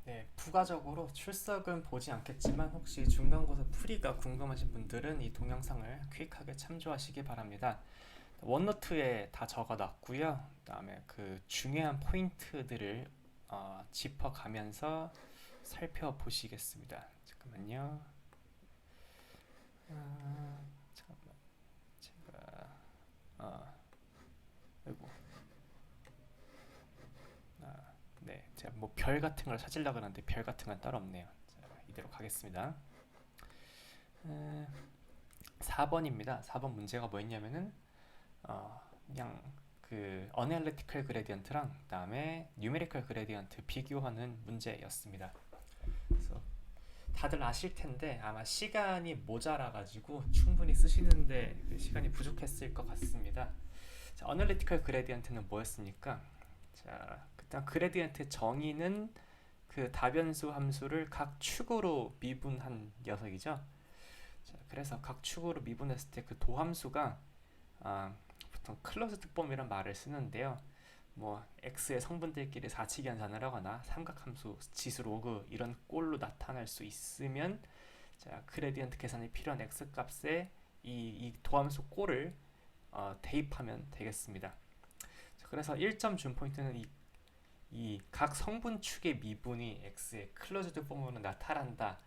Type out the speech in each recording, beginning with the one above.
네, 부가적으로 출석은 보지 않겠지만 혹시 중간고사 풀이가 궁금하신 분들은 이 동영상을 퀵하게 참조하시기 바랍니다. 원노트에 다 적어놨고요. 그다음에 그 중요한 포인트들을 짚어가면서 살펴보시겠습니다. 잠깐만요. 잠깐만, 제가 아이고, 네, 제가 뭐 별 같은 걸 찾으려고 하는데 별 같은 건 따로 없네요. 자, 이대로 가겠습니다. 4번입니다. 4번 문제가 뭐였냐면은 그냥 그 어널리티컬 그레디언트랑 그다음에 뉴메리컬 그레디언트 비교하는 문제였습니다. 그래서 다들 아실 텐데 아마 시간이 모자라 가지고 충분히 쓰시는데 그 시간이 부족했을 것 같습니다. 자, 어널리티컬 그레디언트는 뭐였습니까? 자, 일단 그레디언트 정의는 그 다변수 함수를 각 축으로 미분한 녀석이죠. 자, 그래서 각 축으로 미분했을 때 그 도함수가 보통 클로즈드 폼이란 말을 쓰는데요. 뭐 x의 성분들끼리 사칙 연산을 하거나 삼각함수 지수 로그 이런 꼴로 나타날 수 있으면 자, 그레디언트 계산이 필요한 x 값에 이 도함수 꼴을 대입하면 되겠습니다. 자, 그래서 1점 준 포인트는 이 각 성분 축의 미분이 x의 클로즈드 폼으로 나타난다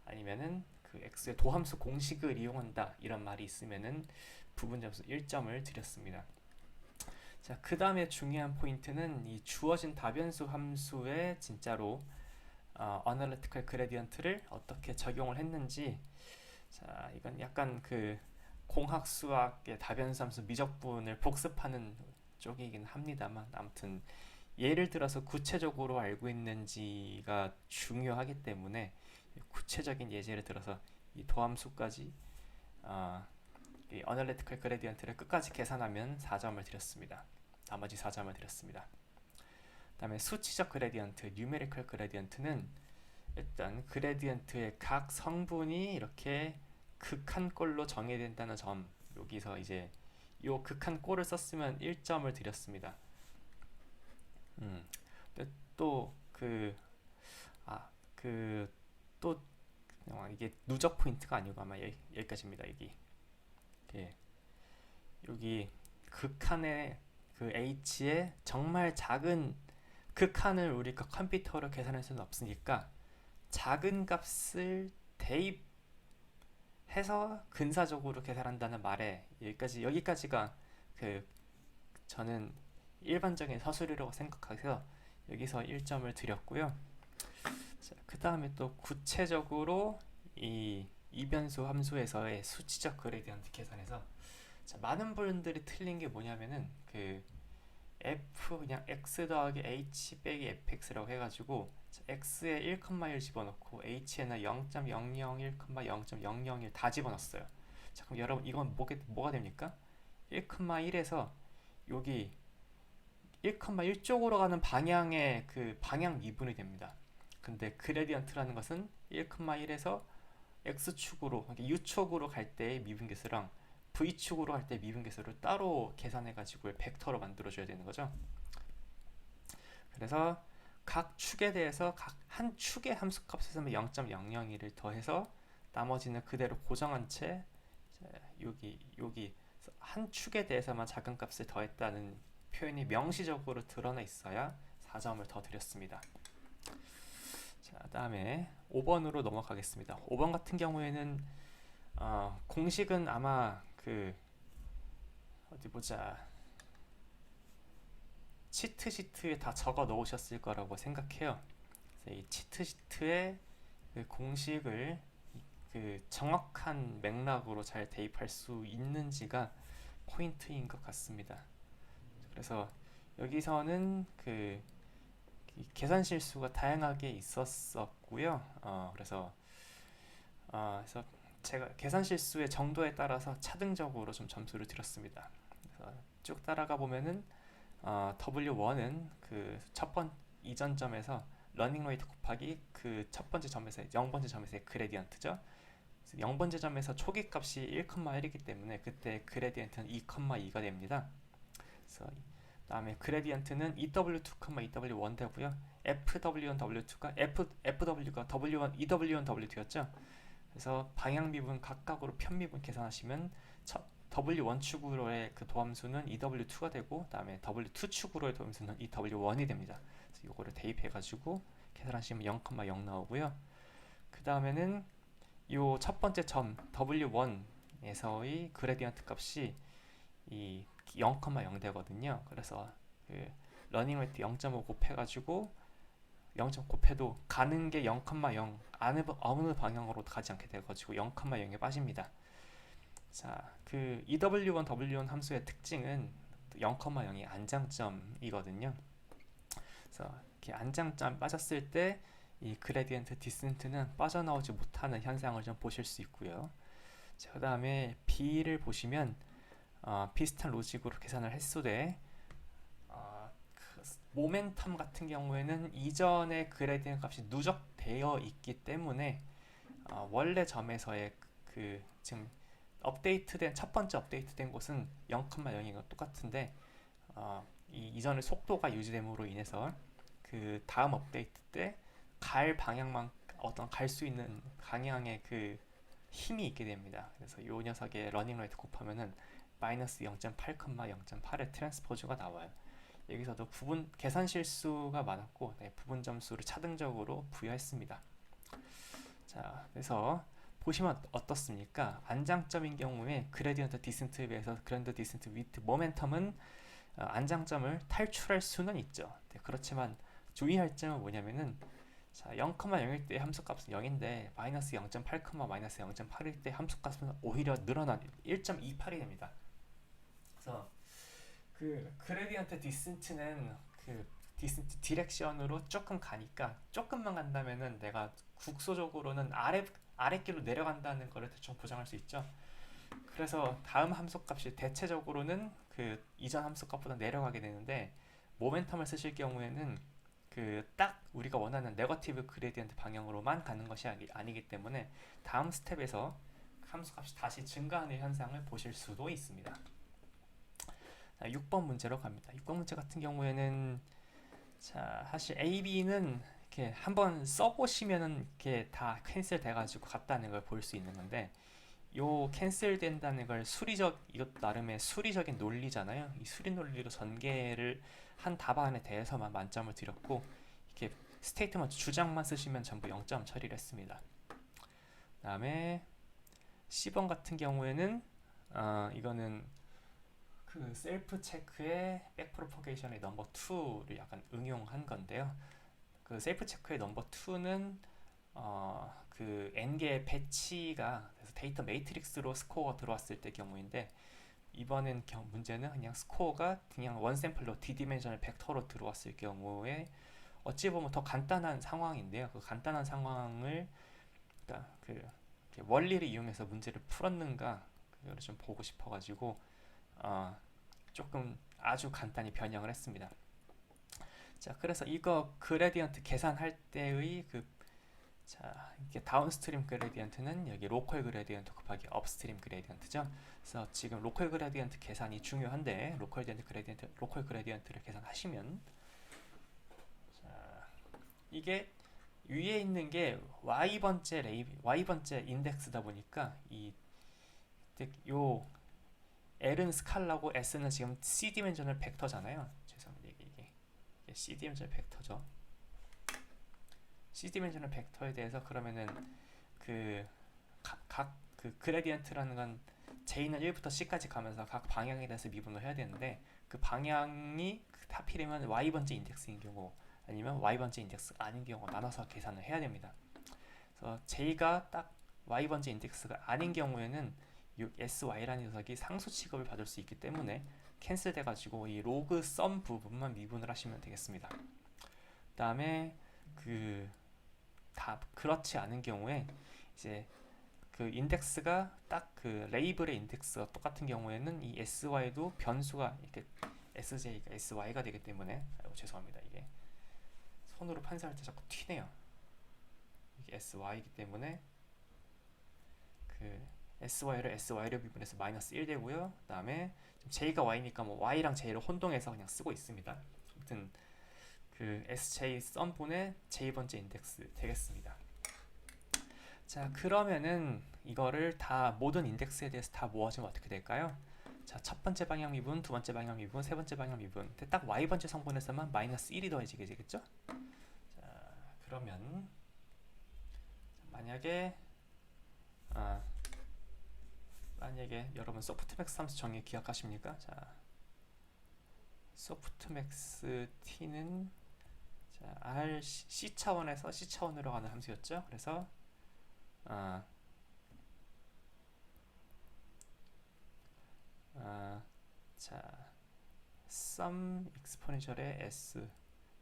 아니면은 그 x의 도함수 공식을 이용한다 이런 말이 있으면은 부분 점수 1점을 드렸습니다. 자, 그 다음에 중요한 포인트는 이 주어진 다변수 함수에 진짜로 어널리티컬 그레디언트를 어떻게 적용을 했는지. 자, 이건 약간 그 공학 수학의 다변수 함수 미적분을 복습하는 쪽이긴 합니다만 아무튼 예를 들어서 구체적으로 알고 있는지가 중요하기 때문에 구체적인 예제를 들어서 이 도함수까지 이 어널리티컬 그레디언트를 끝까지 계산하면 4점을 드렸습니다. 나머지 4점을 드렸습니다. 다음에 수치적 그레디언트, 뉴메리컬 그레디언트는 일단 그레디언트의 각 성분이 이렇게 극한꼴로 정의된다는 점, 여기서 이제 요 극한꼴을 썼으면 1점을 드렸습니다. 근데 또그 또 이게 누적 포인트가 아니고 아마 여기까지입니다. 예, 여기 극한의 그 h의 정말 작은 극한을 우리가 컴퓨터로 계산할 수는 없으니까 작은 값을 대입해서 근사적으로 계산한다는 말에 여기까지가 그 저는 일반적인 서술이라고 생각해서 여기서 1점을 드렸고요. 그 다음에 또 구체적으로 이 이변수 함수에서의 수치적 그레디언트 계산에서 자, 많은 분들이 틀린 게 뭐냐면은 그 f 그냥 x 더하기 h 빼기 fx라고 해가지고 x에 1,1 집어넣고 h에는 0.001, 0.001 다 집어넣었어요. 자, 그럼 여러분 이건 뭐가 됩니까? 1,1에서 여기 1,1쪽으로 가는 방향의 그 방향 미분이 됩니다. 근데 그레디언트라는 것은 1,1에서 x축으로, 그러니까 u축으로 갈 때의 미분계수랑 v축으로 갈 때 미분계수를 따로 계산해가지고 벡터로 만들어줘야 되는 거죠. 그래서 각 축에 대해서 각 한 축의 함수값에서만 0.001을 더해서 나머지는 그대로 고정한 채 여기 한 축에 대해서만 작은 값을 더했다는 표현이 명시적으로 드러나 있어야 4점을 더 드렸습니다. 자, 다음에 5번으로 넘어가겠습니다. 5번 같은 경우에는 공식은 아마 그 어디 보자 치트시트에 다 적어 놓으셨을 거라고 생각해요. 이 치트시트에 그 공식을 그 정확한 맥락으로 잘 대입할 수 있는지가 포인트인 것 같습니다. 그래서 여기서는 그 계산 실수가 다양하게 있었었고요. 그래서 제가 계산 실수의 정도에 따라서 차등적으로 좀 점수를 드렸습니다. 그래서 쭉 따라가 보면은 W1은 그 첫 번 이전 점에서 러닝 레이트 곱하기 그 첫 번째 점에서 0번째 점에서의 그레디언트죠. 0번째 점에서 초기 값이 1,1이기 때문에 그때 그레디언트는 2,2가 됩니다. 그래서 다음에 그레디언트는 EW2, EW1 되고요. FW1, W2가 FW가 W1, EW1, W2였죠. 그래서 방향 미분 각각으로 편미분 계산하시면 W1 축으로의 그 도함수는 EW2가 되고, 그다음에 W2 축으로의 도함수는 EW1이 됩니다. 그래서 이거를 대입해가지고 계산하시면 0,0 나오고요. 그 다음에는 요 첫 번째 점 W1에서의 그레디언트 값이 이 0,0 되거든요. 그래서 그 러닝 레이트 0.5 곱해가지고 0.5 곱해도 가는 게 0,0 어느 방향으로 가지 않게 돼가지고 0,0에 빠집니다. 자, 그 EW1, W1 함수의 특징은 0,0이 안장점이거든요. 그래서 이렇게 안장점 빠졌을 때 이 그레디언트 디센트는 빠져나오지 못하는 현상을 좀 보실 수 있고요. 자, 그 다음에 B를 보시면 비슷한 로직으로 계산을 했을 그 모멘텀 같은 경우에는 이전의 그레디언트 값이 누적되어 있기 때문에 원래 점에서의 지금 업데이트된 첫 번째 업데이트된 곳은 0,0이가 똑같은데 이 이전의 속도가 유지됨으로 인해서 그 다음 업데이트 때 갈 방향만 갈 수 있는 방향의 그 힘이 있게 됩니다. 그래서 이 녀석의 러닝 레이트 곱하면은 마이너스 0.8, 0.8의 트랜스포즈가 나와요. 여기서도 부분 계산 실수가 많았고 부분 점수를 차등적으로 부여했습니다. 자, 그래서 보시면 어떻습니까? 안장점인 경우에 그레디언트 디센트에 비해서 그랜드 디센트 위트 모멘텀은 안장점을 탈출할 수는 있죠. 그렇지만 주의할 점은 뭐냐면은 자, 0,0일 때 함수값은 0인데 마이너스 0.8, 마이너스 0.8일 때 함수값은 오히려 늘어난 1.28이 됩니다. 그래서 그 그레디언트 디센트는 그 디센트 디렉션으로 조금 가니까 조금만 간다면은 내가 국소적으로는 아랫길로 내려간다는 거를 대충 보장할 수 있죠. 그래서 다음 함수값이 대체적으로는 그 이전 함수값보다 내려가게 되는데 모멘텀을 쓰실 경우에는 그 딱 우리가 원하는 네거티브 그레디언트 방향으로만 가는 것이 아니기 때문에 다음 스텝에서 함수값이 다시 증가하는 현상을 보실 수도 있습니다. 6번 문제로 갑니다. 6번 문제 같은 경우에는 자, 사실 A, B는 이렇게 한번 써보시면은 이렇게 다 캔슬 돼가지고 갔다는 걸 볼 수 있는 건데, 요 캔슬 된다는 걸 이것 나름의 수리적인 논리잖아요. 이 수리 논리로 전개를 한 답안에 대해서만 만점을 드렸고, 이렇게 스테이트먼트 주장만 쓰시면 전부 0점 처리를 했습니다. 그 다음에 C번 같은 경우에는 이거는 그 셀프 체크의 백 프로포게이션의 넘버 2를 약간 응용한 건데요. 그 셀프 체크의 넘버 2는 그 n개의 배치가 그래서 데이터 매트릭스로 스코어가 들어왔을 때 경우인데, 이번엔 문제는 그냥 스코어가 그냥 원 샘플로 디디멘셔널 벡터로 들어왔을 경우에 어찌 보면 더 간단한 상황인데요. 그 간단한 상황을 그러니까 그 원리를 이용해서 문제를 풀었는가 그거를 좀 보고 싶어가지고 조금 아주 간단히 변형을 했습니다. 자, 그래서 이거 그레디언트 계산할 때의 자, 이게 다운스트림 그레디언트는 여기 로컬 그레디언트 곱하기 업스트림 그레디언트죠. 그래서 지금 로컬 그레디언트 계산이 중요한데 로컬 그레디언트를 계산하시면 자, 이게 위에 있는 게 y번째 인덱스다 보니까 요 L은 스칼라고 S는 지금 C디멘전al 벡터잖아요. 죄송합니다. 이게 C디멘전al 벡터죠. C디멘전al 벡터에 대해서 그러면은 그 그레디언트라는 건 J는 1부터 C까지 가면서 각 방향에 대해서 미분을 해야 되는데, 그 방향이 하필이면 Y번째 인덱스인 경우 아니면 Y번째 인덱스가 아닌 경우 나눠서 계산을 해야 됩니다. 그래서 J가 딱 Y번째 인덱스가 아닌 경우에는 SY라는 녀석이 상수 취급을 받을 수 있기 때문에 캔슬 돼가지고 이 로그 썸 부분만 미분을 하시면 되겠습니다. 그 다음에 그렇지 않은 경우에 이제 그 인덱스가 딱 그 레이블의 인덱스가 똑같은 경우에는 이 SY도 변수가 이렇게 SJ가 SY가 되기 때문에 죄송합니다. 이게 손으로 판사할 때 자꾸 튀네요. 이게 SY이기 때문에 sy를 sy로 미분해서 마이너스 1 되고요. 그 다음에 j가 y니까 뭐 y랑 j를 혼동해서 그냥 쓰고 있습니다. 아무튼 그 sj 썸분의 j번째 인덱스 되겠습니다. 자, 그러면은 이거를 다 모든 인덱스에 대해서 다 모아주면 어떻게 될까요? 자, 첫 번째 방향 미분, 두 번째 방향 미분, 세 번째 방향 미분. 근데 딱 y번째 성분에서만 마이너스 1이 더해지게 되겠죠? 자, 그러면 만약에 만약에 여러분 소프트맥스 함수 정의 기억하십니까? 자, 소프트맥스 t는 자, r c 차원에서 c 차원으로 가는 함수였죠. 그래서 자, sum exponential의 s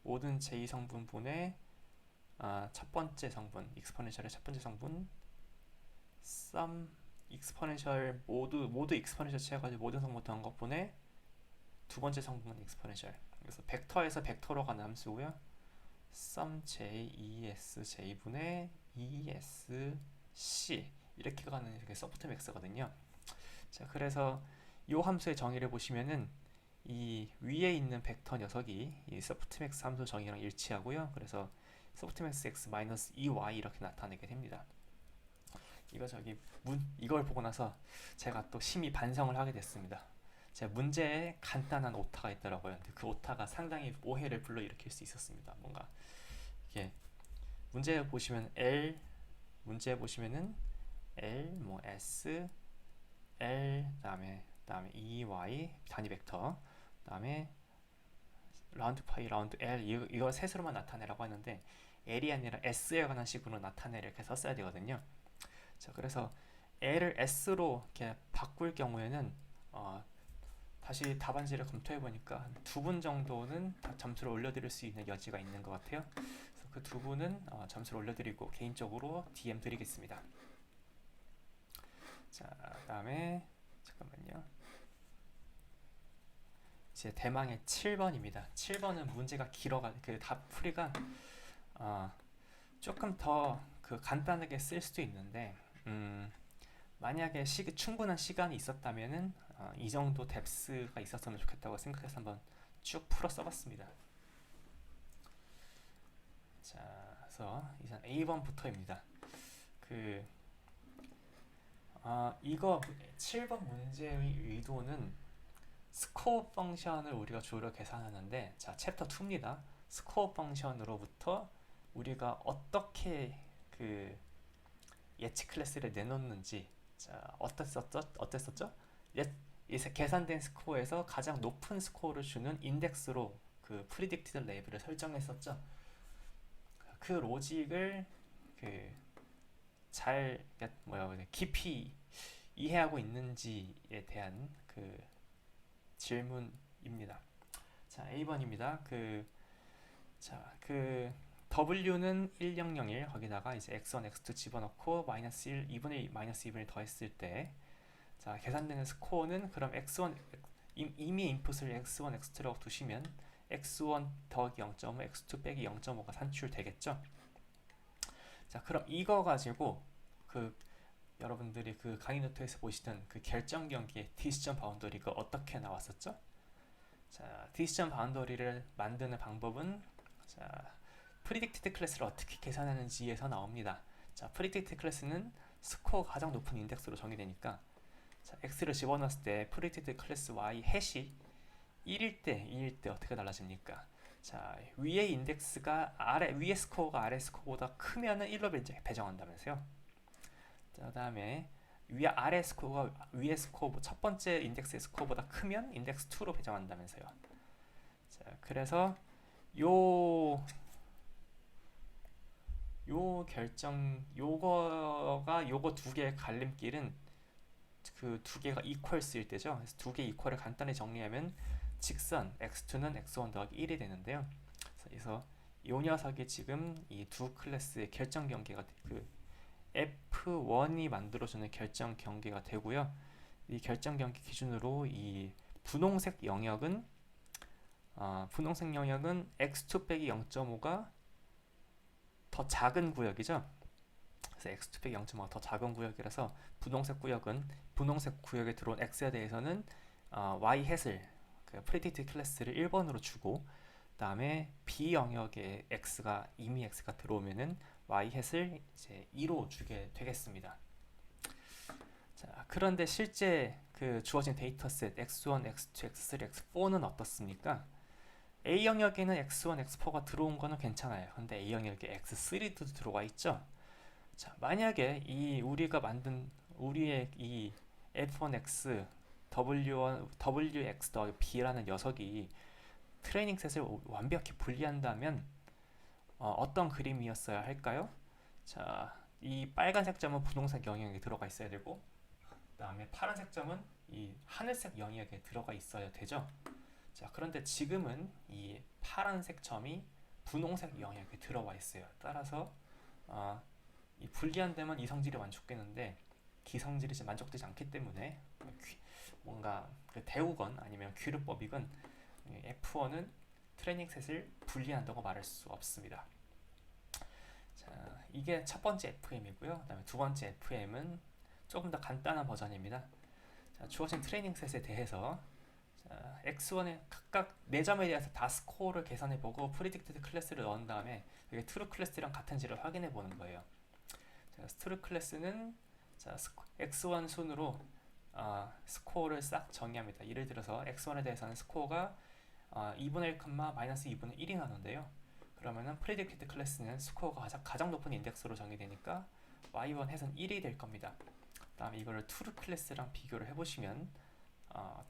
모든 j 성분분의 첫 번째 성분 exponential의 첫 번째 성분 sum exponential 모두 exponential 취해가지고 모든 성분 더한 것분의 두 번째 성분은 exponential. 그래서 벡터에서 벡터로 가는 함수고요. sum j es j분의 esc 이렇게 가는 게 소프트맥스거든요. 자, 그래서 이 함수의 정의를 보시면은 이 위에 있는 벡터 녀석이 이 소프트맥스 함수 정의랑 일치하고요. 그래서 소프트맥스 x 마이너스 2y 이렇게 나타내게 됩니다. 이걸 보고 나서 제가 또 심히 반성을 하게 됐습니다. 제가 문제에 간단한 오타가 있더라고요. 근데 그 오타가 상당히 오해를 불러일으킬 수 있었습니다. 뭔가 이게 문제에 보시면 문제에 보시면은 L, 뭐 S, L, 그다음에 EY 단위 벡터, 그다음에 라운드 파이, 라운드 L 이거 셋으로만 나타내라고 하는데 L이 아니라 S에 관한 식으로 나타내 이렇게 썼어야 되거든요. 자, 그래서 L을 S로 이렇게 바꿀 경우에는 다시 답안지를 검토해 보니까 두 분 정도는 점수를 올려드릴 수 있는 여지가 있는 것 같아요. 그래서 그 두 분은 점수를 올려드리고 개인적으로 DM 드리겠습니다. 자, 그다음에 잠깐만요. 이제 대망의 7번입니다. 7번은 문제가 길어가 그 답풀이가 조금 더 그 간단하게 쓸 수도 있는데 만약에 충분한 시간이 있었다면은 이 정도 뎁스가 있었으면 좋겠다고 생각해서 한번 쭉 풀어 써봤습니다. 자, 그래서 이제 A번부터입니다. 이거 7번 문제의 의도는 스코어 펑션을 우리가 주로 계산하는데, 자, 챕터 2입니다. 스코어 펑션으로부터 우리가 어떻게 그 예측 클래스를 내놓는지, 자, 어땠었죠? 계산된 스코어에서 가장 높은 스코어를 주는 인덱스로 그 프리딕티드 레이블을 설정했었죠. 그 로직을 잘 깊이 이해하고 있는지에 대한 그 질문입니다. 자, A번입니다. W는 1001 거기다가 이제 x1, x2 집어넣고 마이너스 1, 2분의 마이너스 2분의 더했을 때, 자, 계산되는 스코어는 그럼 x1 이미 인풋을 x1, x2라고 두시면 x1 더하기 0.5, x2 빼기 0.5가 산출되겠죠. 자, 그럼 이거 가지고 여러분들이 그 강의 노트에서 보시던 그 결정 경기의 디시전 바운더리가 어떻게 나왔었죠? 자, 디시전 바운더리를 만드는 방법은 프리딕티드 클래스를 어떻게 계산하는지에서 나옵니다. 자, 프리딕티드 클래스는 스코어가 가장 높은 인덱스로 정의되니까, 자, x를 집어넣었을 때 프리딕티드 클래스 y 해시 1일 때, 2일 때 어떻게 달라집니까? 자, 위의 스코어가 아래 스코어보다 크면은 1로 배정한다면서요. 자, 그다음에 위의 스코어 첫 번째 인덱스의 스코어보다 크면 인덱스 2로 배정한다면서요. 자, 그래서 요거 두 개의 갈림길은 그 두 개가 이퀄스일 때죠. 그래서 두 개 이퀄을 간단히 정리하면 직선 x2는 x1 더하기 1이 되는데요. 그래서 이 녀석이 지금 이 두 클래스의 결정 경계가 F1이 만들어주는 결정 경계가 되고요. 이 결정 경계 기준으로 이 분홍색 영역은 x2 빼기 0.5가 더 작은 구역이죠. 그래서 x2 0.5가 더 작은 구역이라서 분홍색 구역에 들어온 x에 대해서는 y 햇을 그 프리딕트 클래스를 1번으로 주고, 그다음에 b 영역에 이미 x가 들어오면은 y 햇을 이제 2로 주게 되겠습니다. 자, 그런데 실제 그 주어진 데이터셋 x1, x2, x3, x4는 어떻습니까? A 영역에는 x1, x4가 들어온 거는 괜찮아요. 근데 A 영역에 x3도 들어와 있죠. 자, 만약에 우리가 만든 우리의 이 f1x w1 wx 더하기 b라는 녀석이 트레이닝 셋을 완벽히 분리한다면 어떤 그림이었어야 할까요? 자, 이 빨간색 점은 분홍색 영역에 들어가 있어야 되고, 그다음에 파란색 점은 이 하늘색 영역에 들어가 있어야 되죠. 자, 그런데 지금은 이 파란색 점이 분홍색 영역에 들어와 있어요. 따라서 이 분리한다면 이성질이 만족되는데 기성질이 만족되지 않기 때문에 뭔가 그 대우건 아니면 귀르법이건 F1은 트레이닝 셋을 분리한다고 말할 수 없습니다. 자, 이게 첫 번째 FM이고요. 그다음에 두 번째 FM은 조금 더 간단한 버전입니다. 자, 주어진 트레이닝 셋에 대해서 x1에 각각 4점에 대해서 다 스코어를 계산해보고 프리딕티드 클래스를 넣은 다음에 이게 트루 클래스랑 같은지를 확인해보는 거예요. 자, 트루 클래스는 x1 순으로 스코어를 싹 정의합니다. 예를 들어서 x1에 대해서는 스코어가 2분의 1, 마이너스 2분의 1이 나는데요. 그러면은 프리딕티드 클래스는 스코어가 가장 높은 인덱스로 정의되니까 y1 햇은 1이 될 겁니다. 다음에 이거를 트루 클래스랑 비교를 해보시면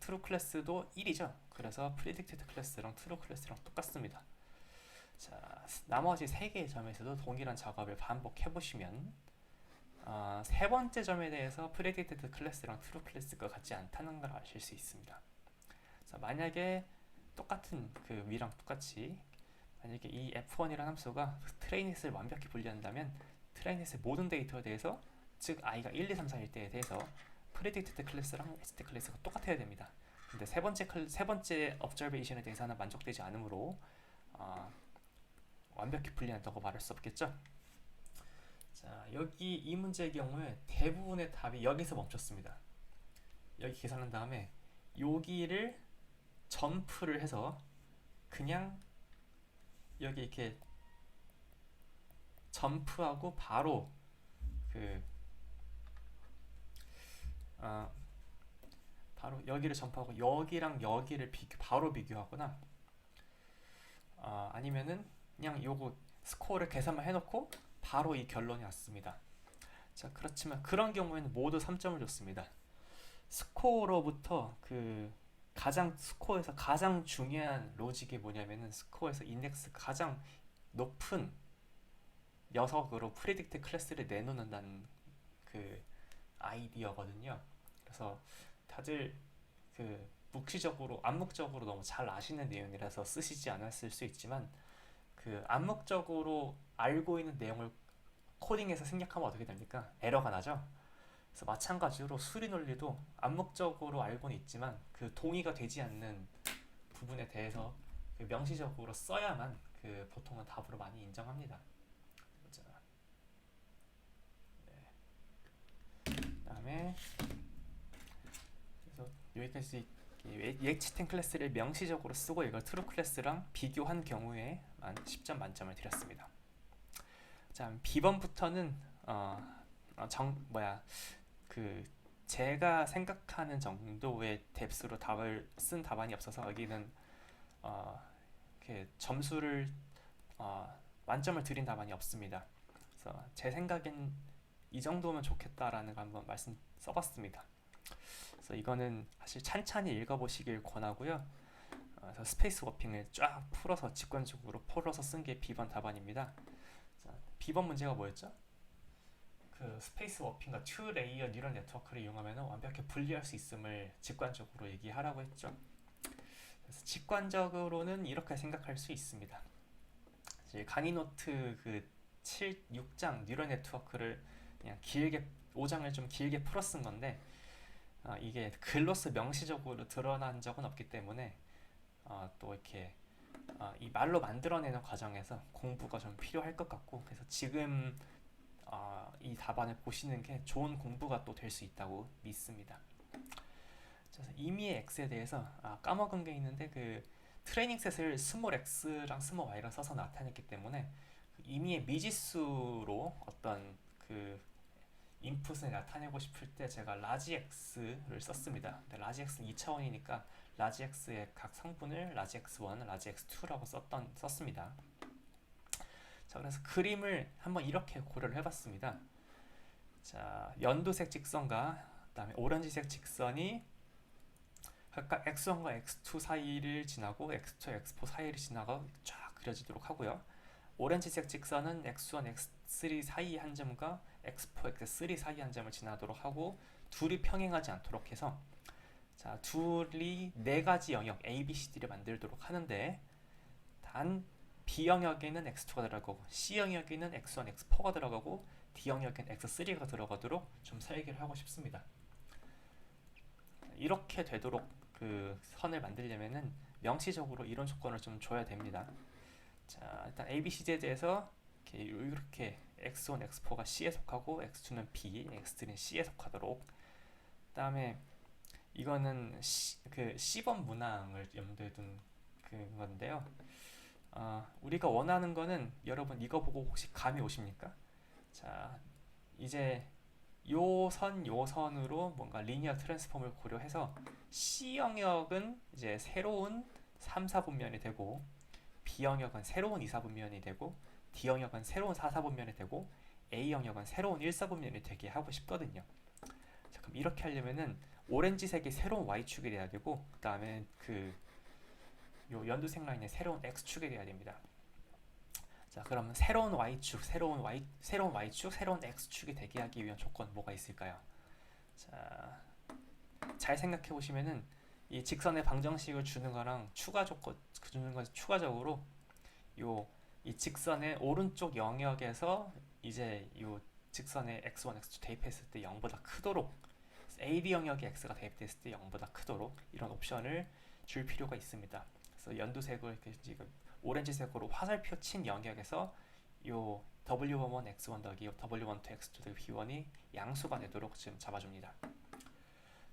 트루 클래스도 1이죠. 그래서 프리딕티드 클래스랑 트루 클래스랑 똑같습니다. 자, 나머지 3개의 점에서도 동일한 작업을 반복해 보시면 세 번째 점에 대해서 프리딕티드 클래스랑 트루 클래스가 같지 않다는 걸 아실 수 있습니다. 자, 만약에 똑같은 그 위랑 똑같이 만약에 이 f1이라는 함수가 트레이닛을 완벽히 분리한다면 트레이닛의 모든 데이터에 대해서, 즉 i가 1, 2, 3, 4일 때에 대해서 프리딕티드 클래스랑 ST 클래스가 똑같아야 됩니다. 근데 세 번째 observation에 대해서는 만족되지 않으므로 완벽히 분리한다고 말할 수 없겠죠. 자, 여기 이 문제의 경우에 대부분의 답이 여기서 멈췄습니다. 여기 계산한 다음에 여기를 점프를 해서 그냥 여기 이렇게 점프하고 바로 바로 여기를 점프하고 여기랑 여기를 바로 비교하거나 아니면은 그냥 요거 스코어를 계산만 해놓고 바로 이 결론이 왔습니다. 자, 그렇지만 그런 경우에는 모두 3점을 줬습니다. 스코어로부터 스코어에서 가장 중요한 로직이 뭐냐면은 스코어에서 인덱스 가장 높은 녀석으로 프리딕트 클래스를 내놓는다는 그 아이디어거든요. 그래서 다들 묵시적으로 암묵적으로 너무 잘 아시는 내용이라서 쓰시지 않았을 수 있지만 암묵적으로 알고 있는 내용을 코딩해서 생략하면 어떻게 됩니까? 에러가 나죠. 그래서 마찬가지로 수리 논리도 암묵적으로 알고는 있지만 동의가 되지 않는 부분에 대해서 명시적으로 써야만 보통은 답으로 많이 인정합니다. 그다음에 그래서 여기까지 예치템 클래스를 명시적으로 쓰고 이걸 트루 클래스랑 비교한 경우에만 10점 만점을 드렸습니다. 자, B번부터는 제가 생각하는 정도의 뎁스로 답을 쓴 답안이 없어서 여기는 이렇게 점수를 만점을 드린 답안이 없습니다. 그래서 제 생각엔 이 정도면 좋겠다라는 거 한번 말씀 써봤습니다. 그래서 이거는 사실 찬찬히 읽어보시길 권하고요. 그래서 스페이스 워핑을 쫙 풀어서 직관적으로 풀어서 쓴 게 B번 답안입니다. 자, B번 문제가 뭐였죠? 스페이스 워핑과 투 레이어 뉴럴 네트워크를 이용하면 완벽히 분리할 수 있음을 직관적으로 얘기하라고 했죠. 그래서 직관적으로는 이렇게 생각할 수 있습니다. 강의 노트 6장 뉴럴 네트워크를 그냥 5장을 좀 길게 풀어 쓴 건데 이게 글로서 명시적으로 드러난 적은 없기 때문에 또 이렇게 이 말로 만들어내는 과정에서 공부가 좀 필요할 것 같고, 그래서 지금 이 답안을 보시는 게 좋은 공부가 또 될 수 있다고 믿습니다. 그래서 임의의 x에 대해서 까먹은 게 있는데 그 트레이닝 셋을 스몰 x랑 스몰 y라 써서 나타냈기 때문에 그 임의의 미지수로 어떤 그 인풋을 나타내고 싶을 때 제가 라지 x를 썼습니다. 근데 라지 x는 2차원이니까 라지 x의 각 성분을 라지 x1, 라지 x2라고 썼습니다. 자, 그래서 그림을 한번 이렇게 고려를 해봤습니다. 자, 연두색 직선과 그다음에 오렌지색 직선이 각각 x1과 x2 사이를 지나고 x2와 x4 사이를 지나가 쫙 그려지도록 하고요. 오렌지색 직선은 x1, x3 사이 한 점과 x4, x3 사이 한 점을 지나도록 하고 둘이 평행하지 않도록 해서 자, 둘이 네 가지 영역 A, B, C, D를 만들도록 하는데 단 B 영역에는 x2가 들어가고 C 영역에는 x1, x4가 들어가고 D 영역에는 x3가 들어가도록 좀 설계를 하고 싶습니다. 이렇게 되도록 그 선을 만들려면은 명시적으로 이런 조건을 좀 줘야 됩니다. 자, 일단 A, B, C, D에 대해서 이렇게 x1, x4가 C에 속하고 x2는 B, x3는 C에 속하도록. 그다음에 이거는 그 C번 문항을 염두에 둔 건데요. 우리가 원하는 거는 여러분 이거 보고 혹시 감이 오십니까? 자, 이제 요 선으로 뭔가 리니어 트랜스폼을 고려해서 C 영역은 이제 새로운 3, 4분면이 되고 B 영역은 새로운 2, 4분면이 되고 D 영역은 새로운 4, 4분면이 되고 A 영역은 새로운 1, 4분면이 되게 하고 싶거든요. 자, 그럼 이렇게 하려면은 오렌지색이 새로운 Y축이 돼야 되고 그 다음에 요 연두색 라인의 새로운 X축이 돼야 됩니다. 자, 그러면 새로운 Y축, 새로운 Y축, 새로운 X축이 되게 하기 위한 조건 뭐가 있을까요? 자, 잘 생각해 보시면은 이 직선의 방정식을 주는 거랑 주는 것 추가적으로 이 직선의 오른쪽 영역에서 이제 이 직선의 x1, x2 대입했을 때 0보다 크도록 AB 영역의 x가 대입됐을 때 0보다 크도록 이런 옵션을 줄 필요가 있습니다. 그래서 연두색을 이렇게 지금 오렌지색으로 화살표 친 영역에서 요 W11 x1 더하기 W12 x2 더하기 B1이 양수가 되도록 지금 잡아줍니다.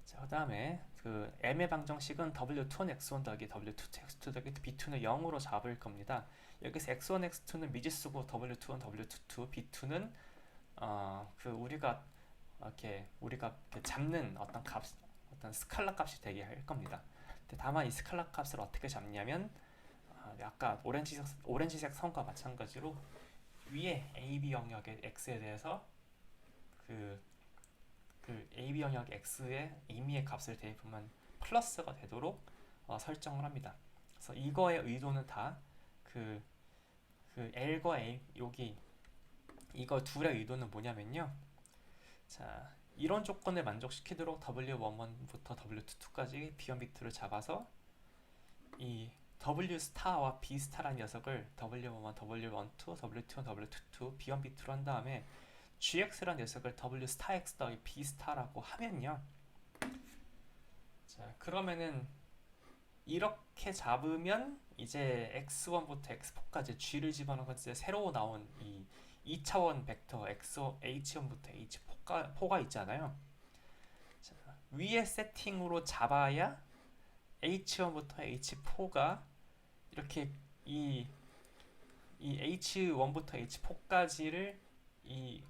자, 그 다음에 그 M의 방정식은 W2는 x1 더하기 W2 x2 더하기 B2는 0으로 잡을 겁니다. 여기서 x1, x2는 미지수고 W2는 W22, B2는 우리가 이렇게 잡는 어떤 스칼라 값이 되게 할 겁니다. 근데 다만 이 스칼라 값을 어떻게 잡냐면 아까 오렌지색 선과 마찬가지로 위에 AB 영역의 x에 대해서 그 AB 영역 x의 임의의 값을 대입하면 플러스가 되도록 설정을 합니다. 그래서 이거의 의도는 다 그 L과 A 여기 이거 둘의 의도는 뭐냐면요. 자, 이런 조건을 만족시키도록 W11부터 W22까지 B1, B2를 잡아서 이 W 스타와 B 스타라는 녀석을 W11, W12, W21, W22, B1, B2로 한 다음에 GX라는 녀석을 W 스타 X 더하기 B 스타라고 하면요. 자, 그러면은 이렇게 잡으면 이제 X1부터 X4까지 G를 집어넣은 건 새로 나온 이 2차원 벡터 H1부터 H4가 있잖아요. 자, 위에 세팅으로 잡아야 H1부터 H4가 이렇게 이 H1부터 H4까지를 이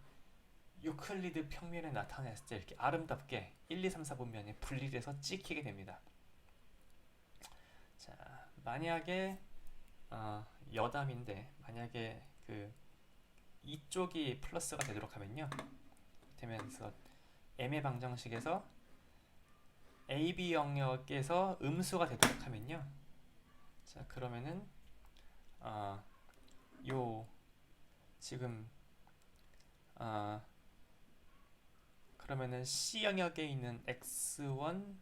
유클리드 평면에 나타냈을 때 이렇게 아름답게 1, 2, 3, 4분면에 분리돼서 찍히게 됩니다. 자, 만약에 여담인데 만약에 이쪽이 플러스가 되도록 하면요. 되면서 M의 방정식에서 AB 영역에서 음수가 되도록 하면요. 자, 그러면은 지금 그러면은 C 영역에 있는 x1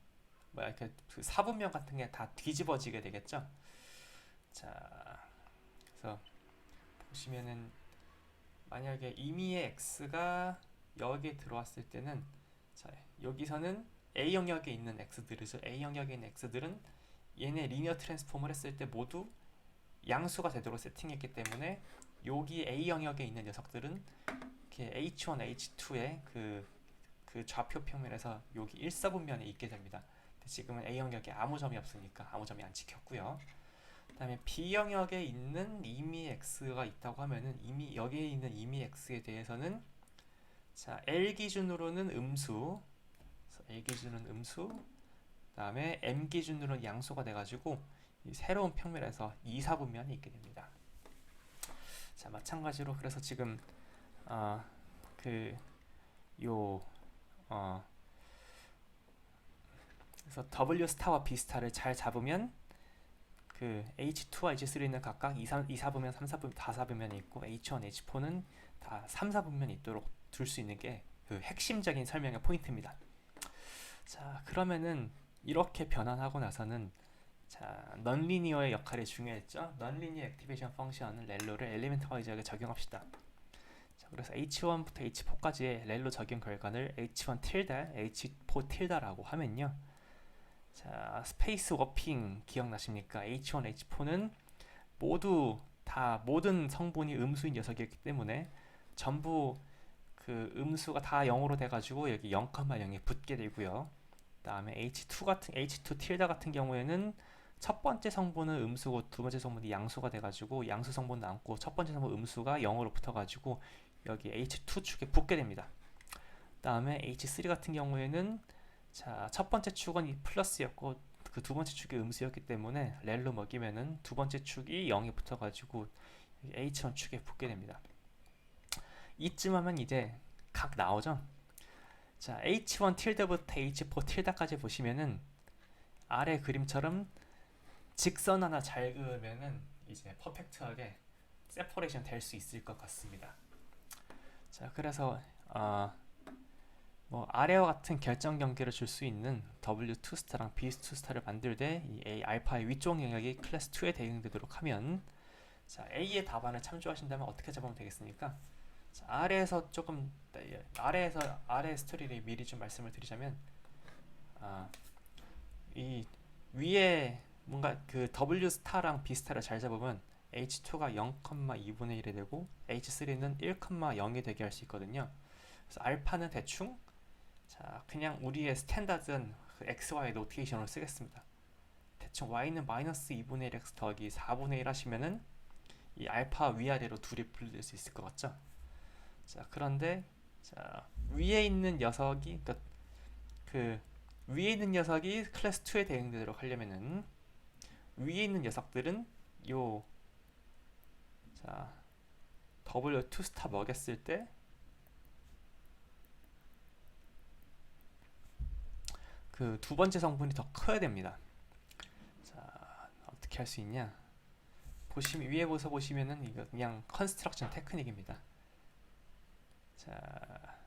그 4분면 같은 게 다 뒤집어지게 되겠죠. 자, 그래서 보시면은 만약에 임의의 x가 여기에 들어왔을 때는 자, 여기서는 A 영역에 있는 x들이죠. A 영역에 있는 x들은 얘네 리니어 트랜스폼을 했을 때 모두 양수가 되도록 세팅했기 때문에 여기 A 영역에 있는 녀석들은 이렇게 H1, H2의 그 좌표 평면에서 여기 1사분면에 있게 됩니다. 근데 지금은 A 영역에 아무 점이 없으니까 아무 점이 안 찍혔고요. 그 다음에 B 영역에 있는 이미 X가 있다고 하면은 이미 여기에 있는 이미 X에 대해서는 자 L 기준으로는 음수, L 기준은 음수, 그 다음에 M 기준으로는 양수가 돼가지고 이 새로운 평면에서 2사분면이 있게 됩니다. 자 마찬가지로 그래서 지금 요 그래서 W 스타와 B 스타를 잘 잡으면 그 H2와 H3는 각각 2, 4분면, 3, 4분면, 4사분면이 있고 H1, H4는 다 3, 4분면이 있도록 둘 수 있는 게 그 핵심적인 설명의 포인트입니다. 자 그러면은 이렇게 변환하고 나서는 자 넌리니어의 역할이 중요했죠. 넌리니어 액티베이션 펑션은 렐로를 엘리멘트 와이즈하게 적용합시다. 자, 그래서 H1부터 H4까지의 렐로 적용 결과를 H1 틸다, H4 틸다라고 하면요. 자, 스페이스 워핑 기억나십니까? H1, H4는 모두 다 모든 성분이 음수인 녀석이었기 때문에 전부 그 음수가 다 0으로 돼가지고 여기 0,0에 붙게 되고요. 그다음에 H2 틸다 같은 경우에는 첫 번째 성분은 음수고 두 번째 성분이 양수가 돼가지고 양수 성분 남고 첫 번째 성분 음수가 0으로 붙어가지고 여기 H2 축에 붙게 됩니다. 그다음에 H3 같은 경우에는 자, 첫 번째 축은 플러스였고 그 두 번째 축이 음수였기 때문에 렐로 먹이면은 두 번째 축이 0에 붙어가지고 H1 축에 붙게 됩니다. 이쯤 하면 이제 각 나오죠. 자, H1 틸드부터 H4 틸다까지 보시면은 아래 그림처럼 직선 하나 잘 그으면은 이제 퍼펙트하게 세퍼레이션 될 수 있을 것 같습니다. 자, 그래서 뭐 아래와 같은 결정 경계를 줄 수 있는 W2 스타랑 B2 스타를 만들 때 이 A 알파의 위쪽 영역이 클래스 2에 대응되도록 하면 자, A의 답안을 참조하신다면 어떻게 잡으면 되겠습니까? 자, 아래에서 아래 스토리를 미리 좀 말씀을 드리자면 이 위에 뭔가 그 W 스타랑 B 스타를 잘 잡으면 H2가 0,2분의 1이 되고 H3는 1,0이 되게 할 수 있거든요. 그래서 알파는 대충 자 그냥 우리의 스탠다드한 그 XY 노테이션으로 쓰겠습니다. 대충 Y는 마이너스 2분의 1 X 더하기 4분의 1 하시면은 이 알파 위아래로 둘이 분리될 수 있을 것 같죠? 자 그런데 자 위에 있는 녀석이 그러니까 그 위에 있는 녀석이 클래스 2에 대응되도록 하려면은 위에 있는 녀석들은 요 자 W2 스타 먹였을 때 그 두 번째 성분이 더 커야 됩니다. 자 어떻게 할 수 있냐? 보시면 위에 보시면은 이거 그냥 컨스트럭션 테크닉입니다. 자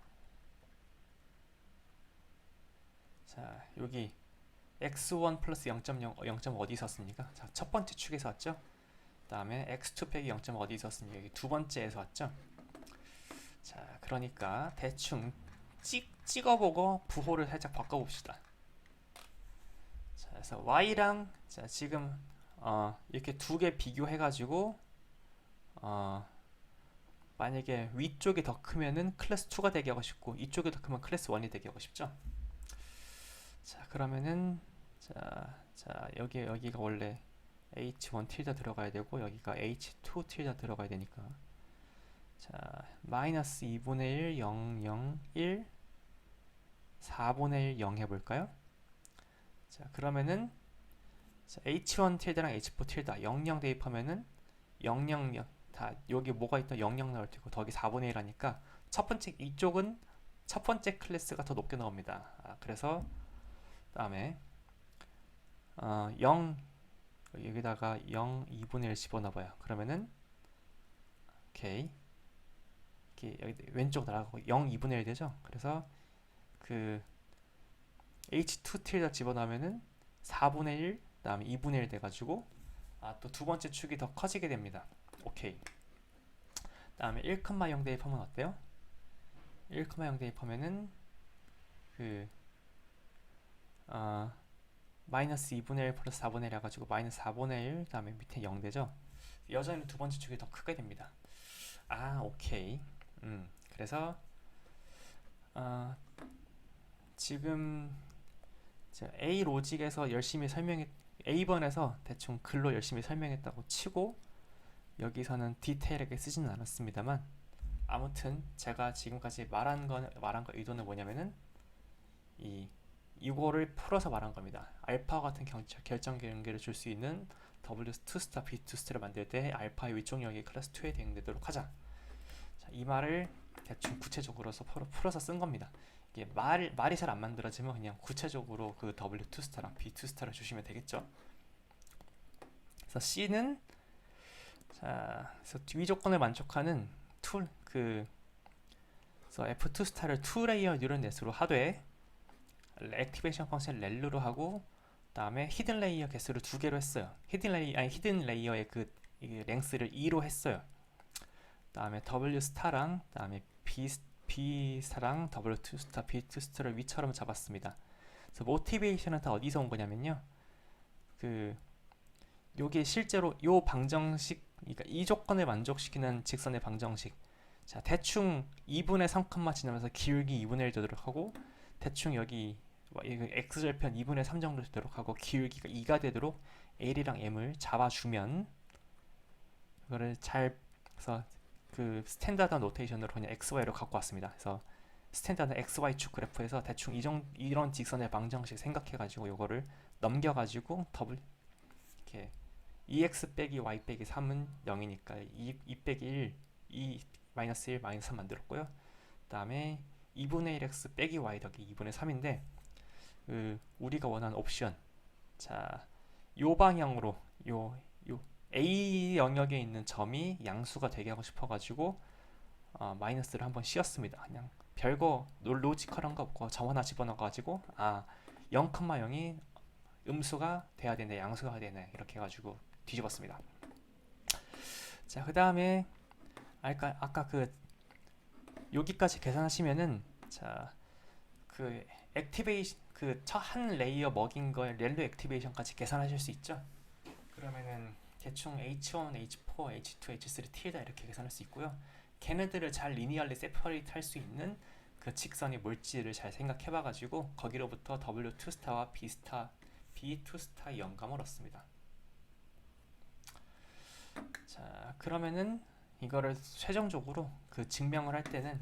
여기 x1 플러스 0.0 어디 있었습니까? 자, 첫 번째 축에서 왔죠? 그 다음에 x2 빼기 0. 어디 있었습니까? 여기 두 번째에서 왔죠? 자, 그러니까 대충 찍어보고 부호를 살짝 바꿔봅시다. 자, 그래서 y랑 자, 지금 이렇게 두 개 비교해가지고 만약에 위쪽이 더 크면은 클래스 2가 되게 하고 싶고 이쪽이 더 크면 클래스 1이 되게 하고 싶죠? 자 그러면은 자 여기가 원래 H1 틸다 들어가야 되고 여기가 H2 틸다 들어가야 되니까 자 마이너스 2분의 1 0 0 1 4분의 1 0 해볼까요? 자 그러면은 자, H1 틸다랑 H4 틸다 00 대입하면은 000 다 여기 뭐가 있다 00 나올 테고 더하기 4분의 1 하니까 첫 번째 이쪽은 첫 번째 클래스가 더 높게 나옵니다. 그래서 다음에 0 여기다가 0 2분의 1 집어넣어봐요. 그러면은 오케이 이렇게 여기 왼쪽 날아가고 0 2분의 1 되죠. 그래서 그 H2 틸다 집어넣으면은 4분의 1 다음에 2분의 1 돼가지고 또 두 번째 축이 더 커지게 됩니다. 오케이. 다음에 1,0 대입하면 어때요? 1,0 대입하면은 그 마이너스 2분의 1 플러스 4분의 1 해가지고 마이너스 4분의 1 다음에 밑에 0 되죠? 여전히 두 번째 축이 더 크게 됩니다. 오케이. 그래서 지금 A 로직에서 열심히 A번에서 대충 글로 열심히 설명했다고 치고 여기서는 디테일하게 쓰지는 않았습니다만, 아무튼 제가 지금까지 말한 거 의도는 뭐냐면은 이거를 풀어서 말한 겁니다. 알파 같은 결정 경계를 줄 수 있는 W2 스타, B2 스타를 만들 때 알파의 위쪽 영역이 클래스 2에 대응되도록 하자. 자, 이 말을 대충 구체적으로 풀어서 쓴 겁니다. 이게 말이 잘 안 만들어지면 그냥 구체적으로 그 W2 스타랑 B2 스타를 주시면 되겠죠. 그래서 C는 그래서 위조건을 만족하는 그래서 F2 스타를 2레이어 뉴럴 넷으로 하되 액티베이션 펑션 렐루로 하고, 그다음에 히든 레이어 개수를 2개로 했어요. 히든 레이어의 그 랭스를 2로 했어요. 그다음에 W 스타랑 그다음에 B 스타랑 W2 스타, B2 스타를 위처럼 잡았습니다. 그래서 모티베이션은 다 어디서 온 거냐면요. 요게 실제로 요 방정식, 그러니까 이 조건을 만족시키는 직선의 방정식. 자, 대충 2분의 3칸만 지나면서 기울기 2분의 1 되도록 하고, 대충 여기 x절편 2분의 3 정도 되도록 하고, 기울기가 2가 되도록 L이랑 M을 잡아주면, 이거를 그래서 그 스탠다드 노테이션으로 그냥 XY로 갖고 왔습니다. 그래서 스탠다드 XY축 그래프에서 대충 이런 직선의 방정식 생각해가지고 요거를 넘겨가지고 이렇게 2x 빼기 y 빼기 3은 0이니까 2 빼기 1, 2 마이너스 1 마이너스 3 만들었고요. 그 다음에 2분의 1x 빼기 y 더하기 2분의 3인데 우리가 원하는 옵션, 자, 요 방향으로 요 A 영역에 있는 점이 양수가 되게 하고 싶어가지고 마이너스를 한번 씌웠습니다. 그냥 별거 로지컬한 거 없고 점 하나 집어넣어가지고 0,0이 음수가 돼야 되네, 양수가 되네, 이렇게 해가지고 뒤집었습니다. 자, 그 다음에 아까 여기까지 계산하시면은, 자, 액티베이션 첫 한 레이어 먹인 거에 렐로 액티베이션까지 계산하실 수 있죠. 그러면은 대충 H1, H4, H2, H3, T다 이렇게 계산할 수 있고요. 걔네들을 잘 리니얼리 세퍼레이트 할 수 있는 그 직선이 뭘지를 잘 생각해봐가지고 거기로부터 W2 스타와 B2 스타의 영감을 얻습니다. 자, 그러면은 이거를 최종적으로 증명을 할 때는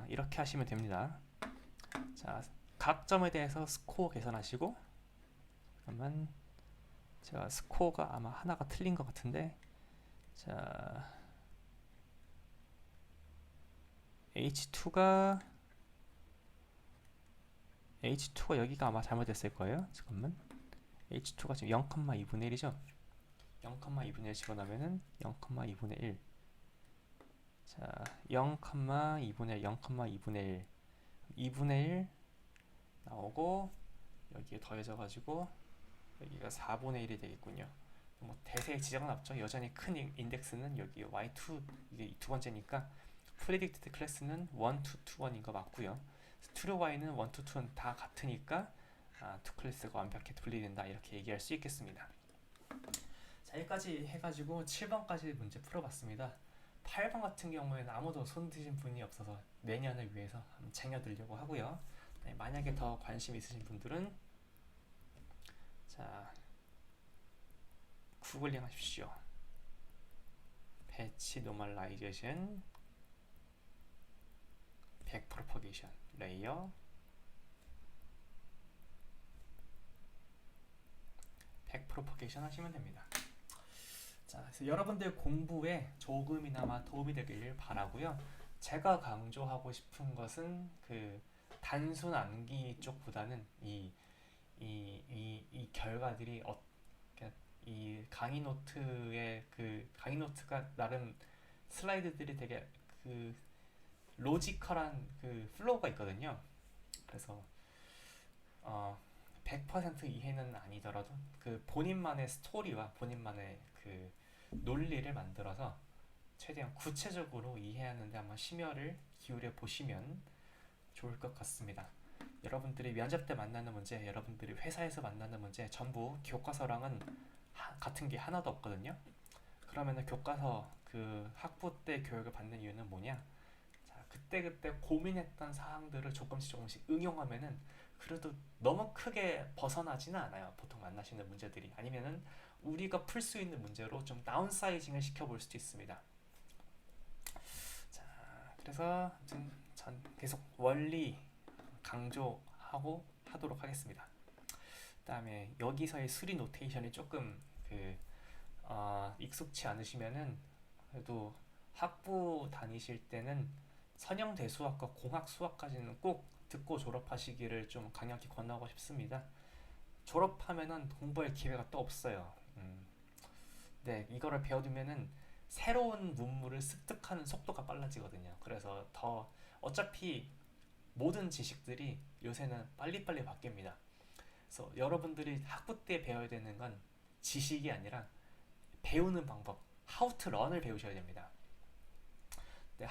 이렇게 하시면 됩니다. 자, 각 점에 대해서 스코어 계산하시고, 그러면 제가 스코어가 아마 하나가 틀린 것 같은데, 자, H2가 여기가 아마 잘못됐을 거예요. 잠깐만. H2가 지금 0,2분의 1이죠. 0,2분의 1 집어넣으면은 0,2분의 1. 자, 0,2분의 1, 0,2분의 1, 2분의 1 나오고, 여기에 더해져가지고 여기가 4분의 1이 되겠군요. 뭐 대세의 지정은 없죠. 여전히 큰 인덱스는 여기 Y2, 이게 두 번째니까 predicted 클래스는 1, 2, 1인 거 맞고요. true Y는 1, 2, 2는 다 같으니까 두 클래스가 완벽히 분리된다, 이렇게 얘기할 수 있겠습니다. 자, 여기까지 해가지고 7번까지 문제 풀어봤습니다. 8번 같은 경우에는 아무도 손 드신 분이 없어서 내년을 위해서 한번 쟁여두려고 하고요. 네, 만약에 더 관심 있으신 분들은 자, 구글링 하십시오. 배치 노멀라이제이션, 백 프로퍼게이션 레이어, 백 프로퍼게이션 하시면 됩니다. 자, 그래서 여러분들 공부에 조금이나마 도움이 되길 바라고요. 제가 강조하고 싶은 것은 단순 암기 쪽보다는 이 결과들이 이 강의 노트의 강의 노트가 나름 슬라이드들이 되게 로지컬한 플로우가 있거든요. 그래서 100% 이해는 아니더라도 본인만의 스토리와 본인만의 논리를 만들어서 최대한 구체적으로 이해하는데 한번 심혈을 기울여 보시면 좋을 것 같습니다. 여러분들이 면접 때 만나는 문제, 여러분들이 회사에서 만나는 문제 전부 교과서랑은 같은 게 하나도 없거든요. 그러면은 교과서 학부 때 교육을 받는 이유는 뭐냐? 그때그때 고민했던 사항들을 조금씩 조금씩 응용하면은 그래도 너무 크게 벗어나지는 않아요. 보통 만나시는 문제들이. 아니면은 우리가 풀 수 있는 문제로 좀 다운사이징을 시켜볼 수도 있습니다. 자, 그래서 아무튼 전 계속 원리 강조하고 하도록 하겠습니다. 그다음에 여기서의 수리 노테이션이 조금 익숙치 않으시면은 그래도 학부 다니실 때는 선형대수학과 공학수학까지는 꼭 듣고 졸업하시기를 좀 강력히 권하고 싶습니다. 졸업하면은 공부할 기회가 또 없어요. 네, 이거를 배워두면은 새로운 문물을 습득하는 속도가 빨라지거든요. 그래서 더 어차피 모든 지식들이 요새는 빨리빨리 바뀝니다. 그래서 여러분들이 학부 때 배워야 되는 건 지식이 아니라 배우는 방법, how to learn을 배우셔야 됩니다. 네,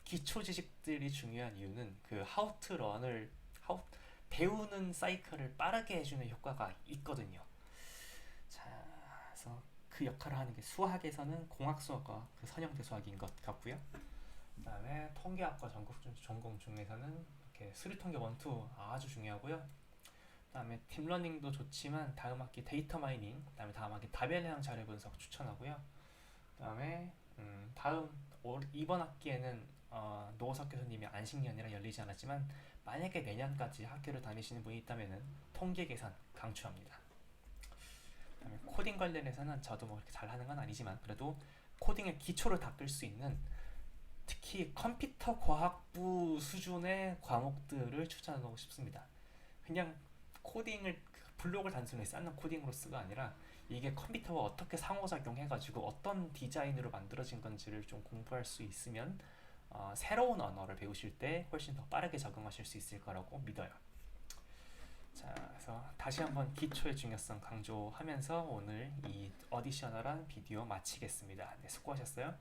기초 지식들이 중요한 이유는 그 how to learn을 배우는 사이클을 빠르게 해주는 효과가 있거든요. 자, 그래서 그 역할을 하는 게 수학에서는 공학수학과 그 선형대수학인 것 같고요. 그다음에 통계학과 전공 중에서는 이렇게 수리통계 1, 2 아주 중요하고요. 그다음에 딥러닝도 좋지만 다음 학기 데이터 마이닝, 그다음에 다음 학기 다변형 자료 분석 추천하고요. 그다음에 이번 학기에는 노호석 교수님이 안식 연이라 열리지 않았지만 만약에 내년까지 학교를 다니시는 분이 있다면은 통계 계산 강추합니다. 그다음에 코딩 관련해서는 저도 뭐 이렇게 잘하는 건 아니지만 그래도 코딩의 기초를 닦을 수 있는 특히 컴퓨터 과학부 수준의 과목들을 추천하고 싶습니다. 그냥 코딩을 블록을 단순히 쌓는 코딩으로서가 아니라 이게 컴퓨터와 어떻게 상호작용해가지고 어떤 디자인으로 만들어진 건지를 좀 공부할 수 있으면 새로운 언어를 배우실 때 훨씬 더 빠르게 적응하실 수 있을 거라고 믿어요. 자, 그래서 다시 한번 기초의 중요성 강조하면서 오늘 이 어디셔널한 비디오 마치겠습니다. 네, 수고하셨어요.